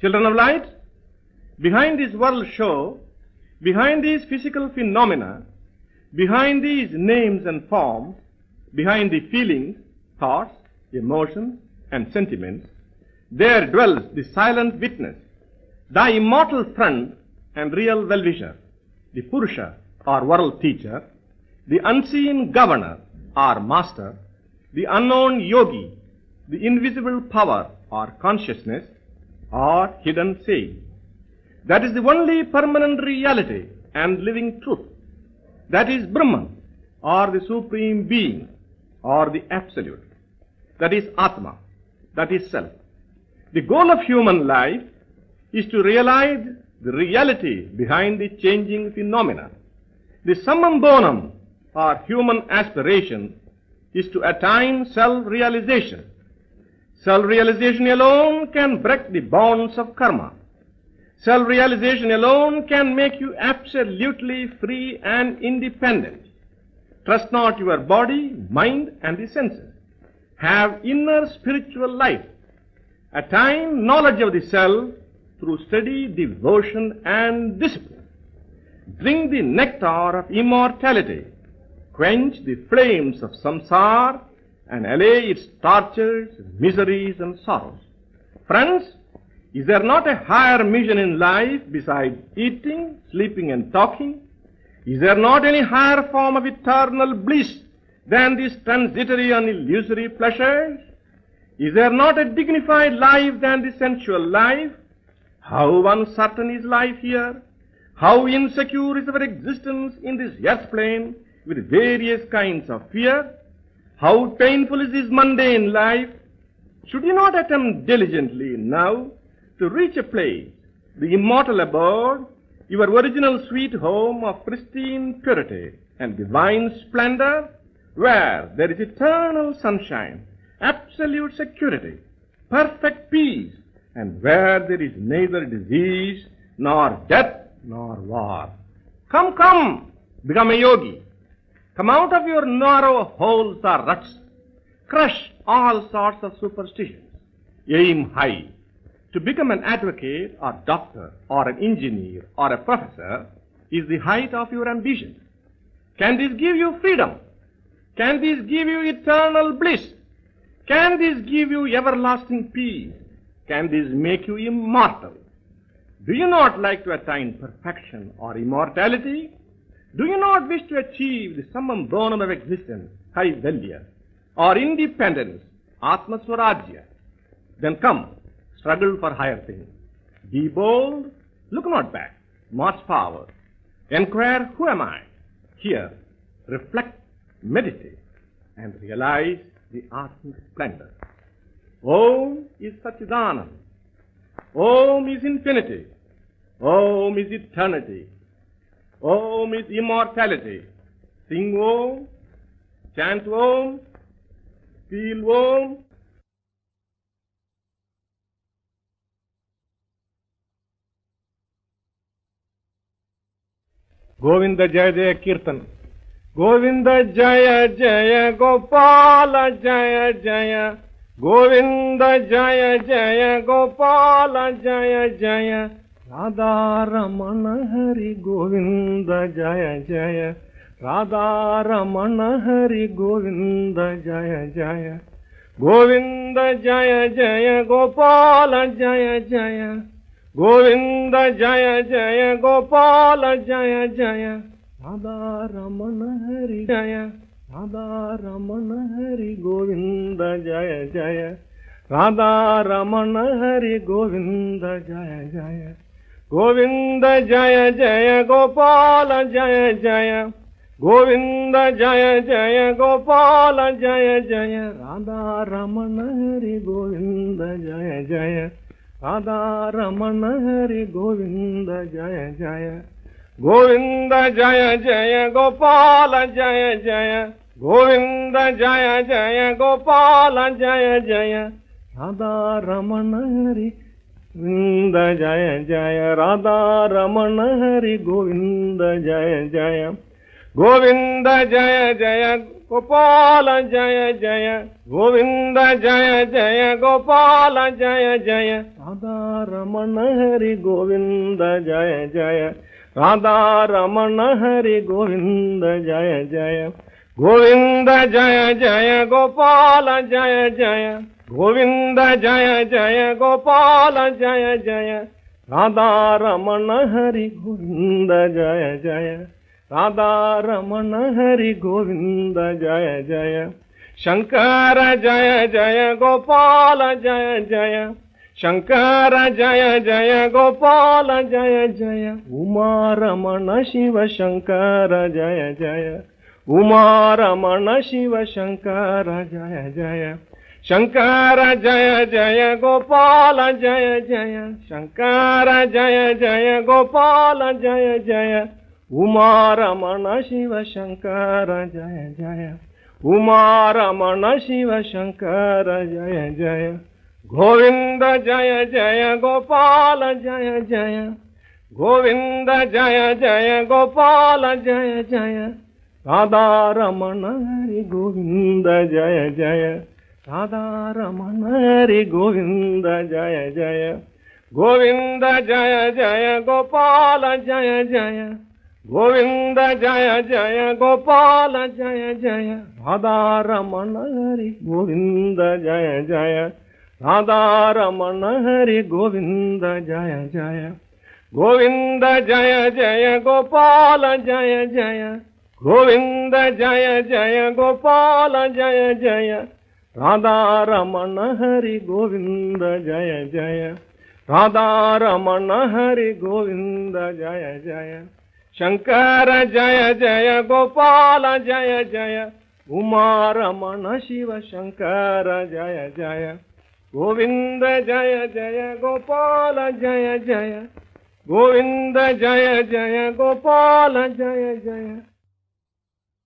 Children of light, behind this world show, behind these physical phenomena, behind these names and forms, behind the feelings, thoughts, emotions, and sentiments, there dwells the silent witness, the immortal friend and real well-wisher, the Purusha or world teacher, the unseen governor or master, the unknown yogi, the invisible power or consciousness, or hidden sage. That is the only permanent reality and living truth. That is Brahman, or the Supreme Being, or the Absolute. That is Atma, that is Self. The goal of human life is to realize the reality behind the changing phenomena. The summum bonum, or human aspiration, is to attain self-realization. Self-realization alone can break the bonds of karma. Self-realization alone can make you absolutely free and independent. Trust not your body, mind, and the senses. Have inner spiritual life. Attain knowledge of the self through steady devotion and discipline. Drink the nectar of immortality. Quench the flames of samsara and allay its tortures, miseries, and sorrows. Friends, is there not a higher mission in life besides eating, sleeping, and talking? Is there not any higher form of eternal bliss than these transitory and illusory pleasures? Is there not a dignified life than the sensual life? How uncertain is life here? How insecure is our existence in this earth plane with various kinds of fear? How painful is this mundane life? Should you not attempt diligently now to reach a place, the immortal abode, your original sweet home of pristine purity and divine splendor, where there is eternal sunshine, absolute security, perfect peace, and where there is neither disease, nor death, nor war? Come, come, become a yogi. Come out of your narrow holes or ruts. Crush all sorts of superstitions. Aim high. To become an advocate or doctor or an engineer or a professor is the height of your ambition. Can this give you freedom? Can this give you eternal bliss? Can this give you everlasting peace? Can this make you immortal? Do you not like to attain perfection or immortality? Do you not wish to achieve the summum bonum of existence, kaivalya, or independence, atma swarajya? Then come, struggle for higher things. Be bold, look not back, march forward. Inquire, who am I? Here, reflect, meditate, and realize the Atmic splendor. Om is Satchidanand. Om is infinity. Om is eternity. Om is immortality. Sing Om, chant Om, feel Om. Govinda Jaya Jaya Kirtan. Govinda Jaya Jaya Gopala Jaya Jaya. Govinda Jaya Jaya Gopala Jaya Jaya. Radha Ramana Hari Govinda Jaya Jaya. Radha Ramana Hari Govinda Jaya Jaya. Govinda Jaya Jaya Gopala Jaya Jaya. Govinda Jaya Jaya Gopala Jaya Jaya. Radha Ramana Hari Jaya. Radha Ramana Hari Govinda Jaya Jaya. Radha Ramana Hari Govinda Jaya Jaya. Govinda Jaya Jaya Gopala Jaya Jaya. Govinda Jaya Jaya Gopala Jaya Jaya. Radha Ramana Hari Govinda Jaya Jaya. Radha Ramana Hari Govinda Jaya Jaya. Govinda Jaya Jaya Gopala Jaya Jaya. Govinda Jaya Jaya Gopala Jaya Jaya. Radha Ramana Hari Govinda Jaya Jaya. Radha Ramana Hari Govinda Jaya Jaya. Govinda Jaya Jaya Gopala Jaya Jaya Govinda Jaya Jaya Gopala Jaya Jaya Radha Ramana Hari Govinda Jaya Jaya Radha Ramana Hari Govinda Jaya Jaya Govinda Jaya Jaya Gopala Jaya Jaya Govinda Jaya Jaya Gopala Jaya Jaya Radha Ramana Hari Govinda Jaya Jaya Radha Ramana Hari Govinda Jaya Jaya Shankara Jaya Jaya Gopala Jaya Jaya Shankara Jaya Jaya Gopala Jaya Jaya Uma Ramana Shiva Shankara Jaya Jaya Uma Ramana Shiva Shankara Jaya Jaya Shankara Jaya Jaya Gopala Jaya Jaya Shankara Jaya Jaya Gopala Jaya Jaya Uma Ramana Shiva Shankara Jaya Jaya Uma Ramana Shiva Shankara Jaya Jaya Govinda Jaya Jaya Gopala Jaya Jaya Govinda Jaya Jaya Gopala Jaya Jaya Radha Ramana Hari Govinda Jaya Jaya Radha Ramana Hari Govinda Jaya Jaya Govinda Jaya Jaya Gopala Jaya Jaya Govinda Jaya Jaya Gopala Jaya Jaya Radha Ramana Hari Govinda Jaya Jaya Radha Ramana Hari Govinda Jaya Jaya Govinda Jaya Jaya Gopala Jaya Jaya Govinda Jaya Jaya Gopala Jaya Jaya Radha Ramana Hari Govinda Jaya Jaya Radha Ramana Hari Govinda Jaya Jaya Shankara Jaya Jaya Gopala Jaya Jaya Uma Ramana Shiva Shankara Jaya Jaya Govinda Jaya Jaya Gopala Jaya Jaya Govinda Jaya Jaya Gopala Jaya Jaya